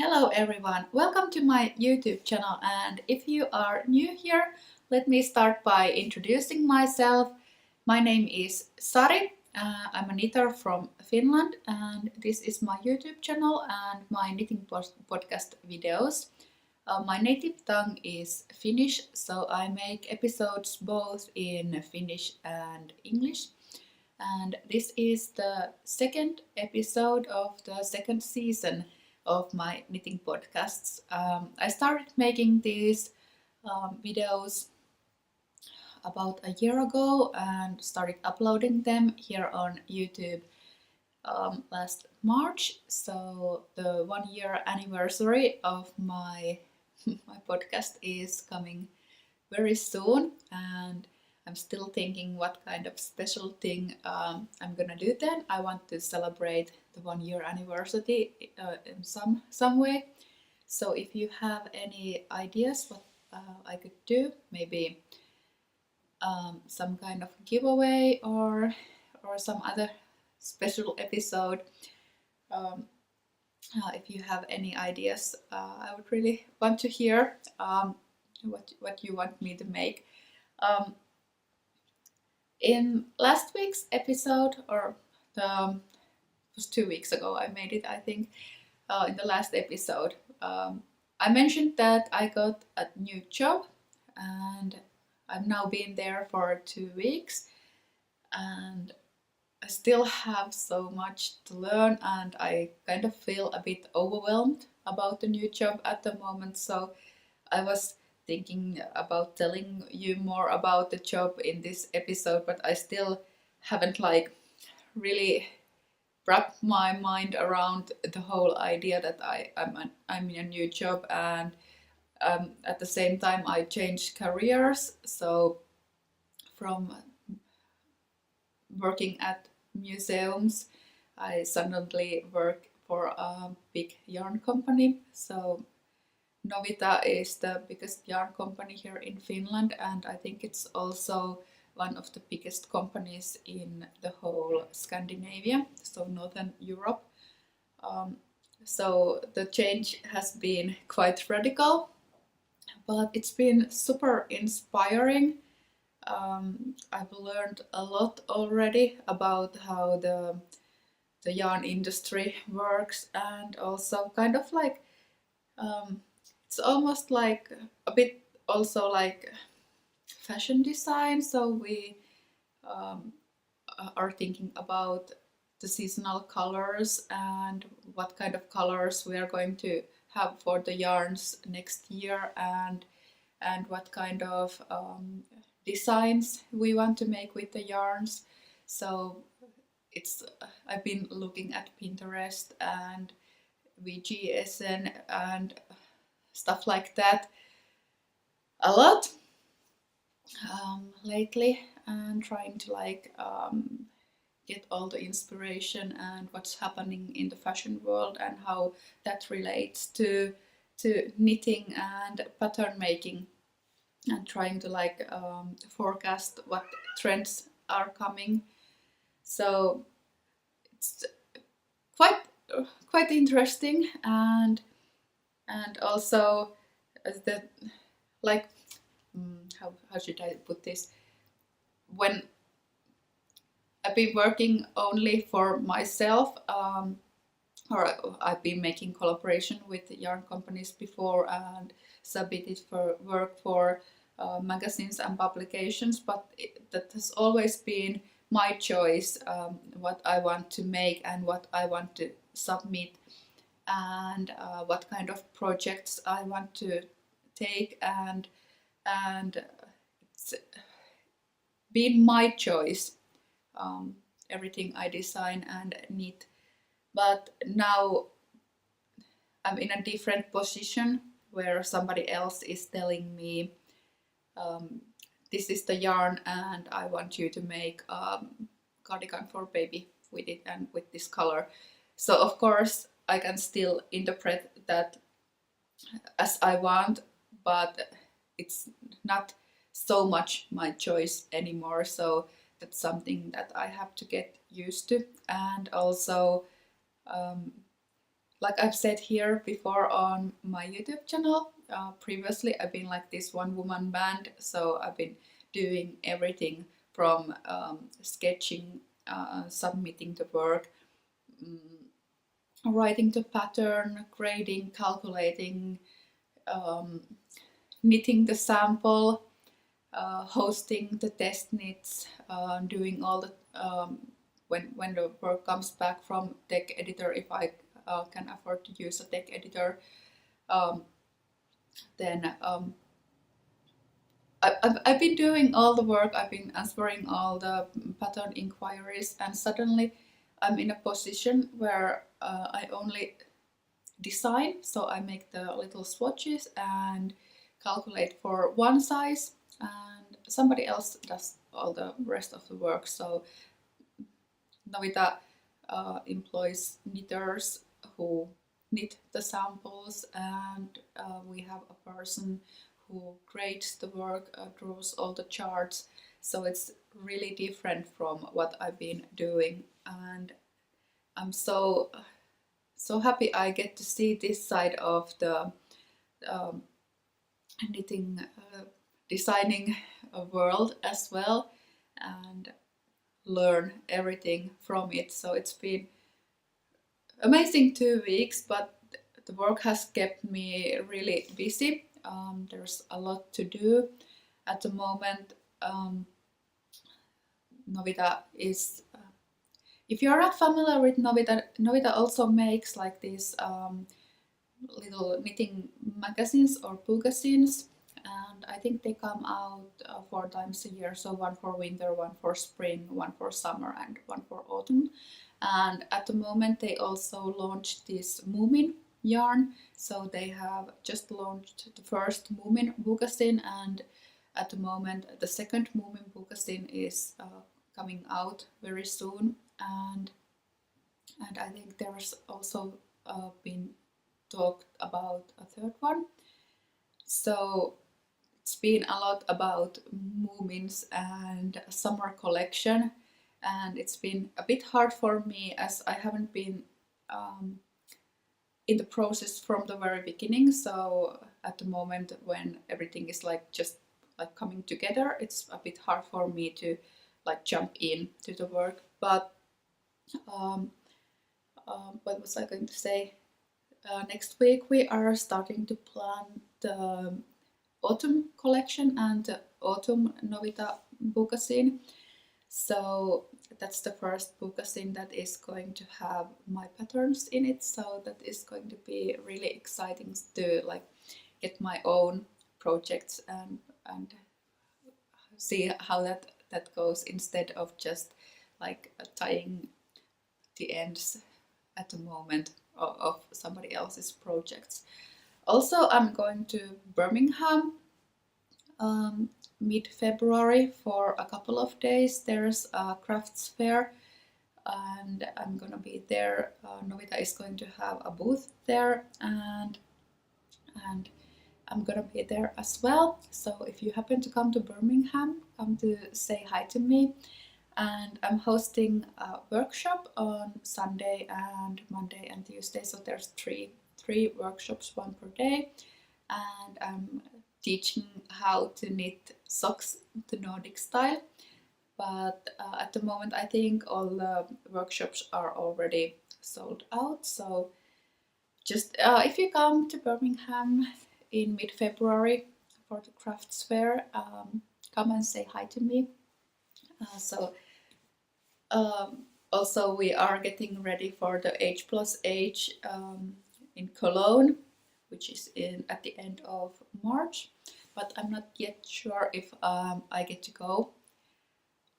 Hello everyone, welcome to my YouTube channel, and if you are new here, let me start by introducing myself. My name is Sari, I'm a knitter from Finland, and this is my YouTube channel and my knitting podcast videos. My native tongue is Finnish, so I make episodes both in Finnish and English. And this is the second episode of the second season of my knitting podcasts. I started making these videos about a year ago and started uploading them here on YouTube last March. So the 1 year anniversary of my podcast is coming very soon, and I'm still thinking what kind of special thing I'm gonna do then. I want to celebrate the 1 year anniversary in some way. So if you have any ideas what I could do, maybe some kind of giveaway or some other special episode. If you have any ideas, I would really want to hear what you want me to make. In last week's episode, or it was 2 weeks ago I made it, I think, in the last episode, I mentioned that I got a new job and I've now been there for 2 weeks, and I still have so much to learn, and I kind of feel a bit overwhelmed about the new job at the moment. So I was thinking about telling you more about the job in this episode, but I still haven't really wrapped my mind around the whole idea that I'm in a new job, and at the same time I changed careers. So from working at museums, I suddenly work for a big yarn company. So Novita is the biggest yarn company here in Finland, and I think it's also one of the biggest companies in the whole Scandinavia, so Northern Europe. So the change has been quite radical, but it's been super inspiring. I've learned a lot already about how the yarn industry works, and also kind of it's almost like a bit also like fashion design. So we are thinking about the seasonal colors and what kind of colors we are going to have for the yarns next year, and what kind of designs we want to make with the yarns. So I've been looking at Pinterest and VGSN and stuff like that a lot lately, and trying to get all the inspiration and what's happening in the fashion world and how that relates to knitting and pattern making, and trying to forecast what trends are coming. So it's quite interesting, and also the how should I put this? When I've been working only for myself, or I've been making collaboration with yarn companies before and submitted for work for magazines and publications, but that has always been my choice, what I want to make and what I want to submit, and what kind of projects I want to take, and it's been my choice, everything I design and knit. But now I'm in a different position where somebody else is telling me, this is the yarn and I want you to make a cardigan for baby with it and with this color. So of course I can still interpret that as I want, but it's not so much my choice anymore. So that's something that I have to get used to, and also like I've said here before on my YouTube channel, previously I've been like this one-woman band, so I've been doing everything from sketching, submitting the work, writing the pattern, grading, calculating, knitting the sample, hosting the test knits, doing all the when the work comes back from tech editor, if I can afford to use a tech editor, then I've been doing all the work, I've been answering all the pattern inquiries, and suddenly I'm in a position where I only design, so I make the little swatches and calculate for one size, and somebody else does all the rest of the work. So Novita employs knitters who knit the samples, and we have a person who grades the work, draws all the charts. So it's really different from what I've been doing, and I'm so happy I get to see this side of the knitting, designing world as well, and learn everything from it. So it's been amazing 2 weeks, but the work has kept me really busy. There's a lot to do at the moment. Novita is, if you're not familiar with Novita, Novita also makes like these little knitting magazines or bookazines, and I think they come out 4 times a year, so one for winter, one for spring, one for summer, and one for autumn. And at the moment they also launched this Moomin yarn, so they have just launched the first Moomin bookazine, and at the moment the second Moomin bookazine is coming out very soon, and I think there's also been talked about a third one. So it's been a lot about Moomins and summer collection, and it's been a bit hard for me as I haven't been in the process from the very beginning. So at the moment when everything is like just like coming together, it's a bit hard for me to like jump in to the work. But what was I going to say? Next week we are starting to plan the autumn collection and the autumn Novita bookazine. So that's the first bookazine that is going to have my patterns in it. So that is going to be really exciting to like get my own projects and see how that goes, instead of just like tying the ends at the moment of somebody else's projects. Also, I'm going to Birmingham mid-February for a couple of days. There's a crafts fair and I'm gonna be there. Novita is going to have a booth there, and I'm gonna be there as well. So if you happen to come to Birmingham, come to say hi to me. And I'm hosting a workshop on Sunday and Monday and Tuesday. So there's three workshops, one per day, and I'm teaching how to knit socks the Nordic style. But at the moment I think all the workshops are already sold out. So just if you come to Birmingham in mid-February for the crafts fair, come and say hi to me. Also we are getting ready for the H+H in Cologne, which is at the end of March, but I'm not yet sure if I get to go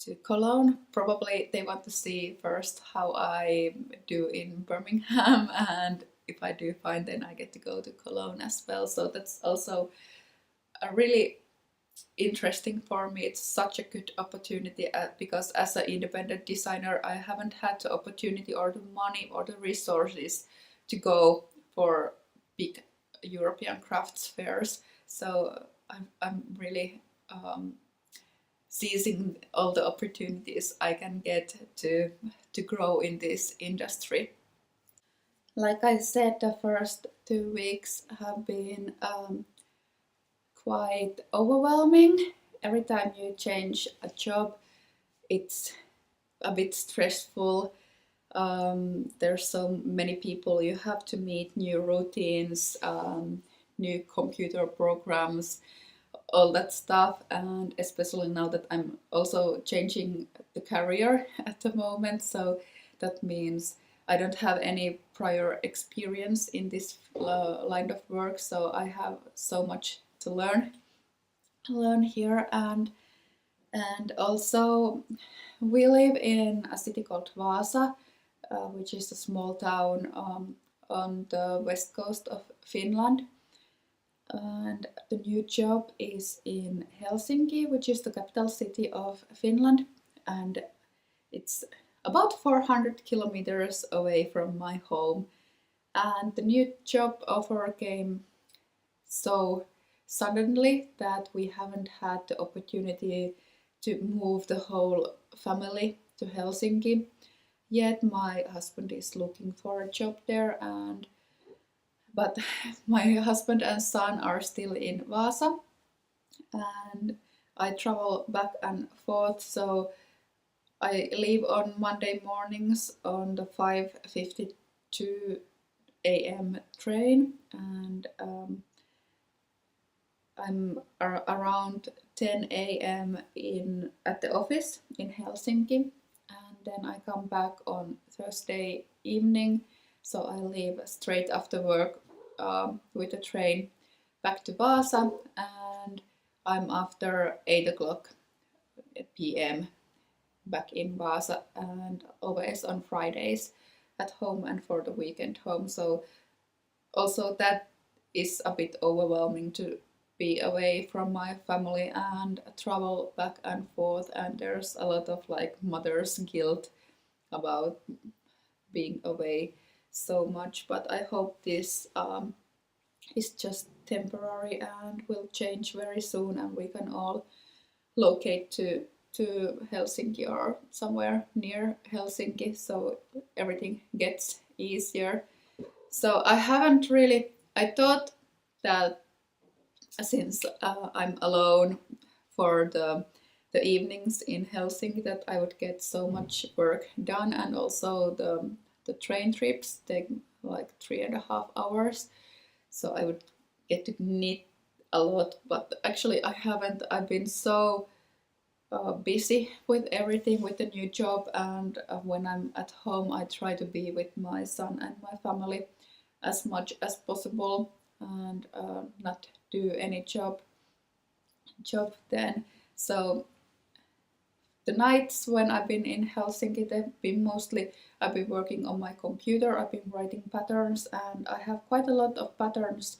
to Cologne. Probably they want to see first how I do in Birmingham, and if I do fine, then I get to go to Cologne as well. So that's also a really interesting for me. It's such a good opportunity because as an independent designer I haven't had the opportunity or the money or the resources to go for big European crafts fairs. So I'm really seizing all the opportunities I can get to grow in this industry. Like I said, the first 2 weeks have been quite overwhelming. Every time you change a job, it's a bit stressful. There's so many people you have to meet, new routines, new computer programs, all that stuff. And especially now that I'm also changing the career at the moment, so that means I don't have any prior experience in this line of work, so I have so much to learn here. And also we live in a city called Vaasa, which is a small town on the west coast of Finland. And the new job is in Helsinki, which is the capital city of Finland, and it's about 400 kilometers away from my home. And the new job offer came so suddenly that we haven't had the opportunity to move the whole family to Helsinki yet. My husband is looking for a job there, but my husband and son are still in Vaasa, and I travel back and forth. So I leave on Monday mornings on the 5:52 a.m. train, and I'm around 10 a.m. in at the office in Helsinki, and then I come back on Thursday evening. So I leave straight after work with the train back to Vaasa, and I'm after 8 o'clock p.m. back in Vaasa, and always on Fridays at home and for the weekend home. So also that is a bit overwhelming to be away from my family and travel back and forth, and there's a lot of like mother's guilt about being away so much. But I hope this is just temporary and will change very soon, and we can all locate to Helsinki or somewhere near Helsinki, so everything gets easier. So I haven't really, I thought that since I'm alone for the evenings in Helsinki, that I would get so much work done, and also the train trips take like 3.5 hours, so I would get to knit a lot. But actually I haven't. I've been so busy with everything, with the new job, and when I'm at home I try to be with my son and my family as much as possible, and not do any job then. So the nights when I've been in Helsinki, they've been mostly, I've been working on my computer, I've been writing patterns, and I have quite a lot of patterns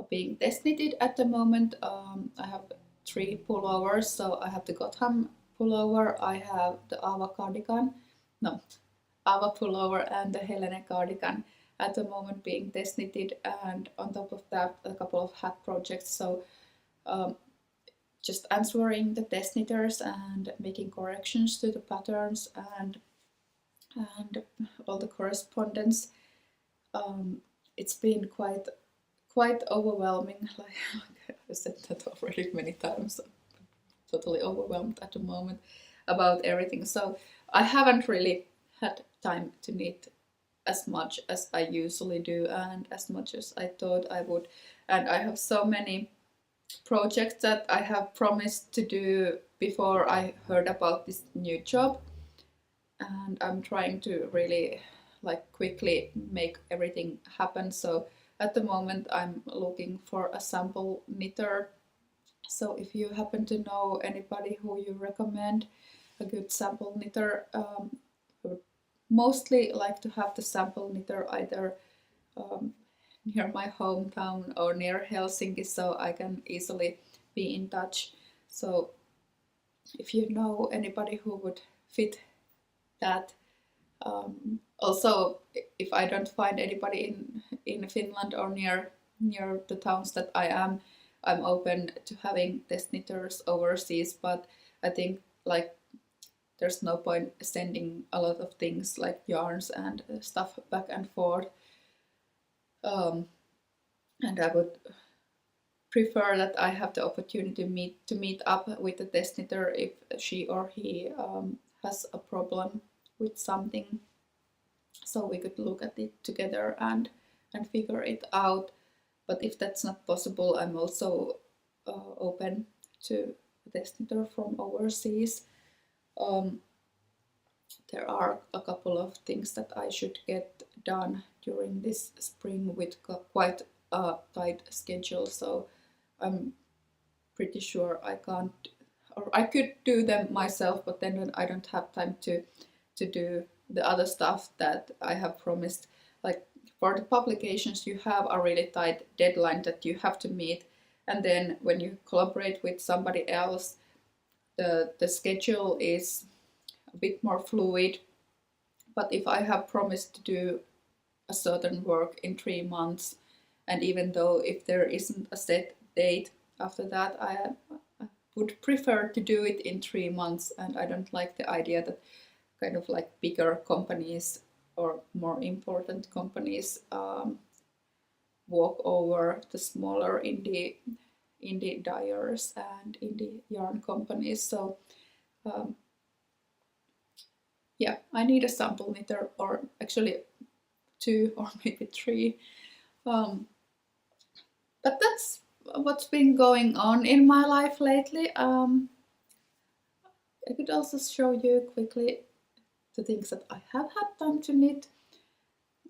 being test knitted at the moment. I have 3 pullovers, so I have the Gotham pullover, I have the Ava cardigan, no, Ava pullover and the Helene cardigan at the moment being test knitted, and on top of that a couple of hat projects. So just answering the test knitters and making corrections to the patterns and all the correspondence. It's been quite overwhelming. Like I've said that already many times. I'm totally overwhelmed at the moment about everything. So I haven't really had time to knit as much as I usually do and as much as I thought I would. And I have so many projects that I have promised to do before I heard about this new job, and I'm trying to really like quickly make everything happen. So at the moment I'm looking for a sample knitter. So if you happen to know anybody who you recommend a good sample knitter, I would mostly like to have the sample knitter either near my hometown or near Helsinki, so I can easily be in touch. So if you know anybody who would fit that. Also, if I don't find anybody in Finland or near the towns that I am, I'm open to having test knitters overseas, but I think like there's no point sending a lot of things like yarns and stuff back and forth and I would prefer that I have the opportunity to meet up with the test knitter if she or he has a problem with something, so we could look at it together and figure it out. But if that's not possible, I'm also open to a test knitter from overseas. There are a couple of things that I should get done during this spring with quite a tight schedule, so I'm pretty sure I can't, or I could do them myself, but then I don't have time to do the other stuff that I have promised. Like for the publications, you have a really tight deadline that you have to meet, and then when you collaborate with somebody else, the schedule is a bit more fluid. But if I have promised to do a certain work in 3 months, and even though if there isn't a set date after that, I would prefer to do it in 3 months, and I don't like the idea that kind of like bigger companies or more important companies walk over the smaller indie dyers and indie yarn companies. So yeah, I need a sample knitter, or actually 2 or maybe 3. But that's what's been going on in my life lately. I could also show you quickly the things that I have had time to knit.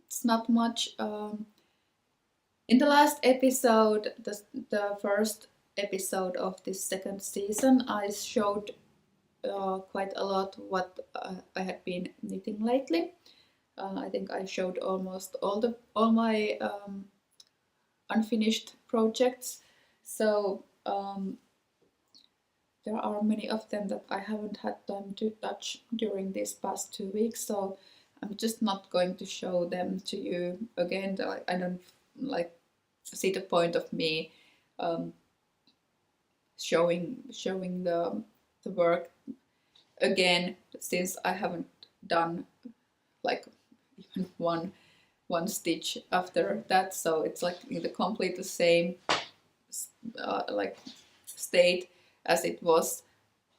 It's not much. In the last episode, the first episode of this second season, I showed quite a lot what I had been knitting lately. I think I showed almost all my unfinished projects. So there are many of them that I haven't had time to touch during these past 2 weeks. So I'm just not going to show them to you again. I don't like see the point of me showing the work again, since I haven't done like even one stitch after that. So it's like in the completely same like state as it was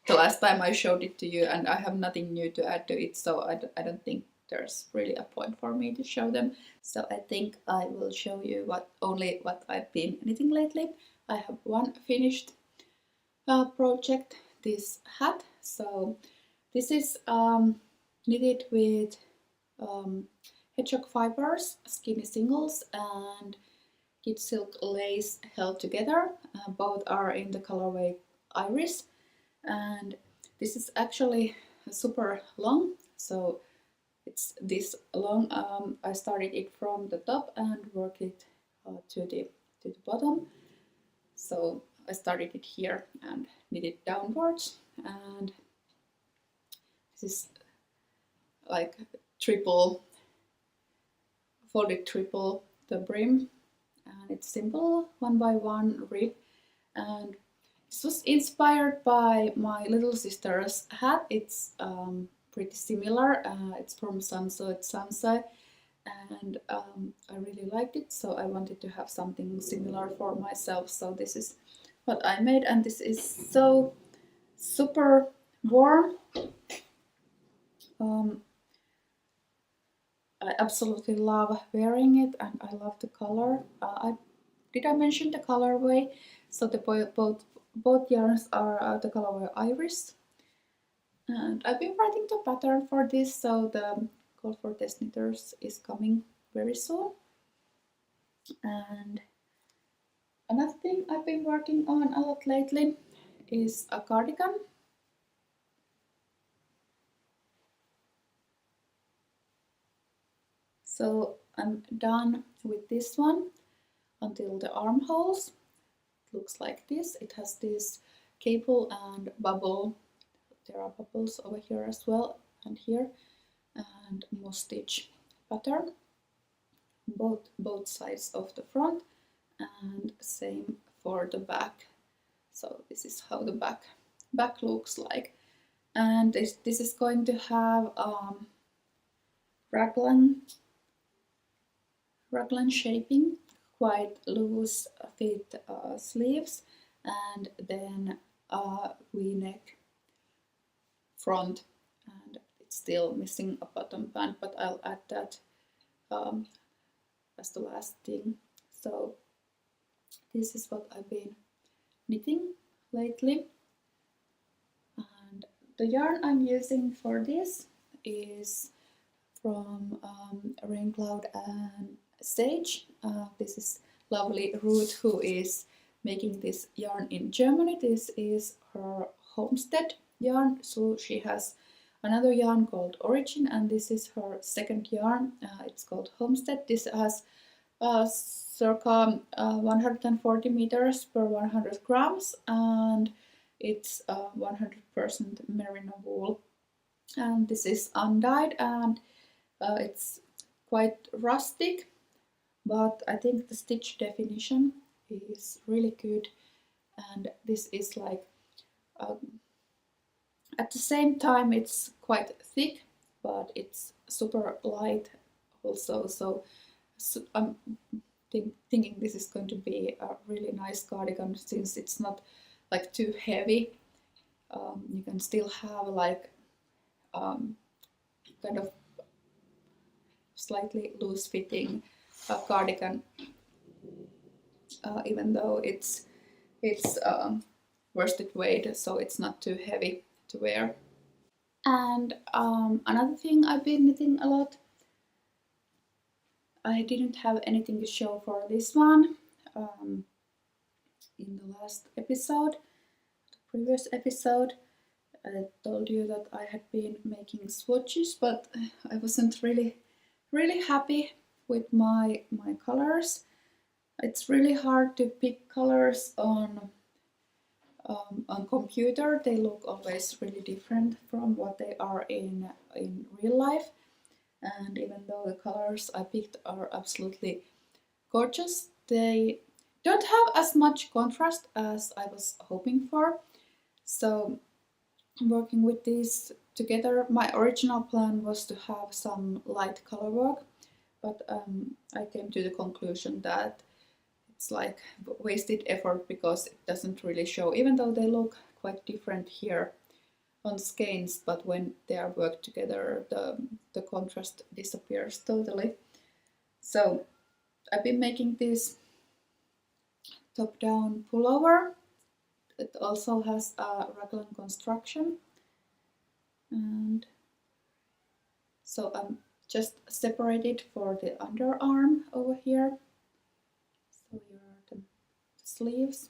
the last time I showed it to you, and I have nothing new to add to it, so I don't think there's really a point for me to show them. So I think I will show you only what I've been knitting lately. I have one finished project, this hat. So this is knitted with Hedgehog fibres, skinny singles, and Kidsilk lace held together. Both are in the colorway Iris, and this is actually super long, so it's this long. I started it from the top and worked it to the bottom. So I started it here and knit it downwards, and this is like folded triple the brim, and it's simple 1x1 rib, and this was inspired by my little sister's hat. It's pretty similar. It's from Sunset Sansai, and I really liked it, so I wanted to have something similar for myself. So this is what I made, and this is so super warm. I absolutely love wearing it, and I love the color. Did I mention the colorway? So the both yarns are the colorway Iris, and I've been writing the pattern for this, so the call for test knitters is coming very soon. And another thing I've been working on a lot lately is a cardigan. So I'm done with this one until the armholes. It looks like this. It has this cable and bubble. There are bubbles over here as well, and here, and moss stitch pattern. Both sides of the front, and same for the back. So this is how the back looks like, and this is going to have raglan raglan shaping, quite loose fit sleeves, and then a V-neck front, and it's still missing a bottom band, but I'll add that as the last thing. So this is what I've been knitting lately, and the yarn I'm using for this is from Raincloud Sage. This is lovely Ruth who is making this yarn in Germany. This is her homestead yarn, so she has another yarn called Origin, and this is her second yarn. It's called Homestead. This has circa 140 meters per 100 grams, and it's 100% merino wool. And this is undyed, and it's quite rustic, but I think the stitch definition is really good, and this is like at the same time it's quite thick, but it's super light also, so I'm thinking this is going to be a really nice cardigan since it's not like too heavy. You can still have like kind of slightly loose fitting cardigan, even though it's worsted weight, so it's not too heavy to wear. And another thing I've been knitting a lot, I didn't have anything to show for this one in the last episode, the previous episode. I told you that I had been making swatches, but I wasn't really happy with my colors. It's really hard to pick colors on computer. They look always really different from what they are in real life. And even though the colors I picked are absolutely gorgeous, they don't have as much contrast as I was hoping for. So working with these together, my original plan was to have some light color work, but I came to the conclusion that it's like wasted effort because it doesn't really show, even though they look quite different here on skeins, but when they are worked together the contrast disappears totally. So I've been making this top-down pullover. It also has a raglan construction, and so I'm just separated for the underarm over here. So here are the sleeves,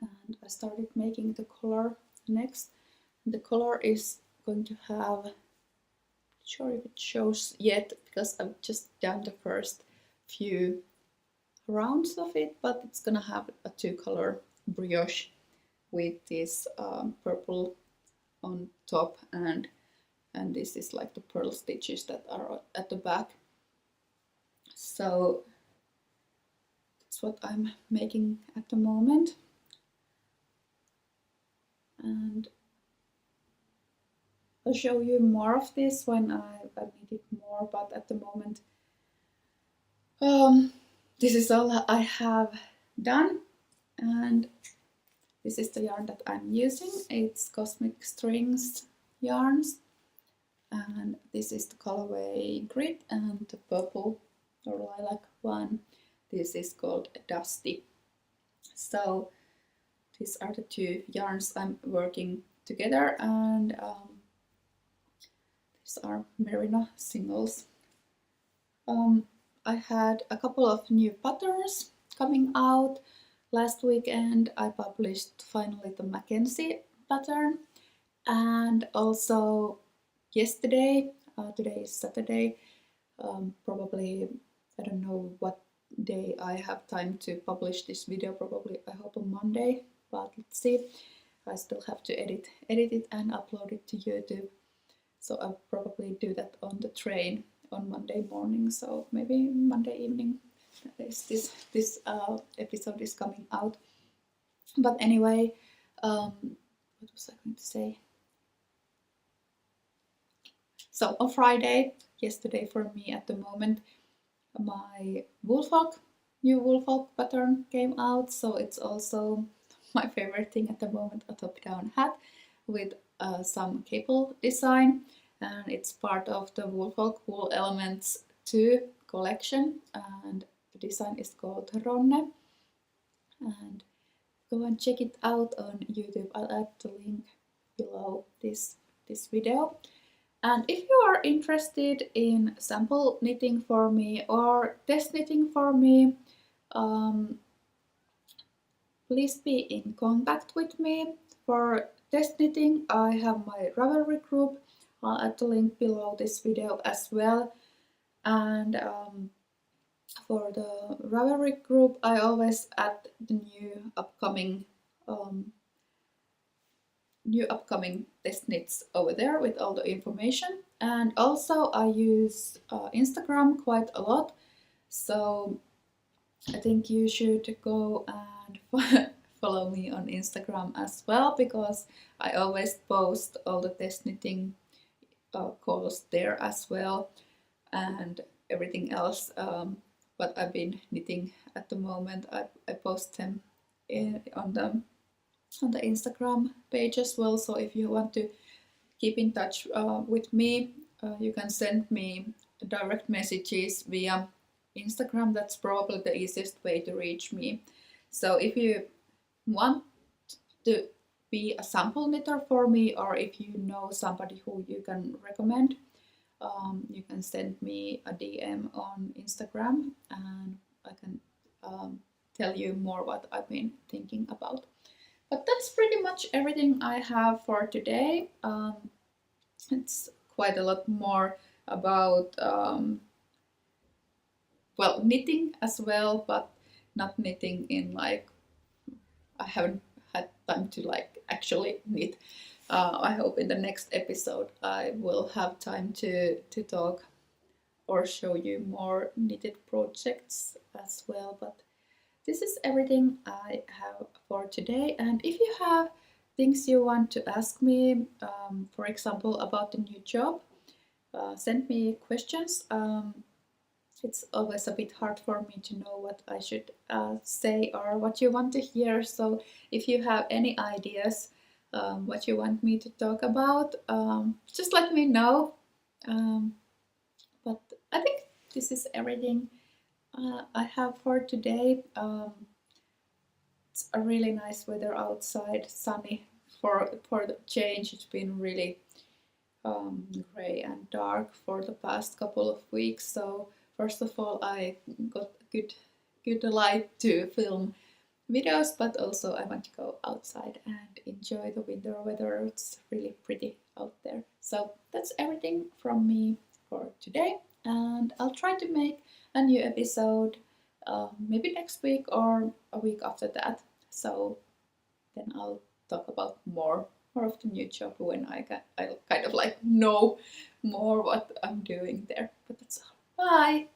and I started making the collar next. The collar is going to have, not sure if it shows yet because I've just done the first few rounds of it, but it's gonna have a two-color brioche with this purple on top, and this is like the pearl stitches that are at the back. So that's what I'm making at the moment, and I'll show you more of this when I've knitted more, but at the moment this is all I have done, and this is the yarn that I'm using. It's Cosmic Strings yarns, and this is the colorway Grit, and the purple or lilac one, this is called Dusty. So these are the two yarns I'm working together, and these are Merino singles. I had a couple of new patterns coming out. Last weekend I published finally the Mackenzie pattern, and also yesterday, today is Saturday, probably I don't know what day I have time to publish this video, probably I hope on Monday, but let's see. I still have to edit it and upload it to YouTube, so I'll probably do that on the train on Monday morning, so maybe Monday evening this episode is coming out. But anyway, what was I going to say? So on Friday, yesterday for me at the moment, my woolfolk, new woolfolk pattern came out, so it's also my favorite thing at the moment, a top-down hat with some cable design, and it's part of the woolfolk Wool Elements 2 collection, and the design is called Ronne, and go and check it out on YouTube. I'll add the link below this video. And if you are interested in sample knitting for me or test knitting for me, please be in contact with me. For test knitting, I have my Ravelry group. I'll add the link below this video as well. And for the Ravelry group, I always add the new upcoming test knits over there with all the information. And also I use Instagram quite a lot, so I think you should go and follow me on Instagram as well, because I always post all the test knitting calls there as well, and everything else what I've been knitting at the moment. I post them on the Instagram page as well. So if you want to keep in touch with me, you can send me direct messages via Instagram. That's probably the easiest way to reach me. So if you want to be a sample knitter for me, or if you know somebody who you can recommend, you can send me a DM on Instagram, and I can tell you more what I've been thinking about. But that's pretty much everything I have for today. It's quite a lot more about well, knitting as well, but not knitting in like, I haven't had time to like actually knit. I hope in the next episode I will have time to talk or show you more knitted projects as well. But this is everything I have for today. And if you have things you want to ask me, for example about the new job, send me questions. It's always a bit hard for me to know what I should say or what you want to hear. So if you have any ideas what you want me to talk about, just let me know. But I think this is everything I have for today. It's a really nice weather outside, sunny for the change. It's been really grey and dark for the past couple of weeks. So first of all, I got good light to film videos, but also I want to go outside and enjoy the winter weather. It's really pretty out there. So that's everything from me for today, and I'll try to make a new episode maybe next week or a week after that. So then I'll talk about more of the new job when I kind of like know more what I'm doing there. But that's all. Bye!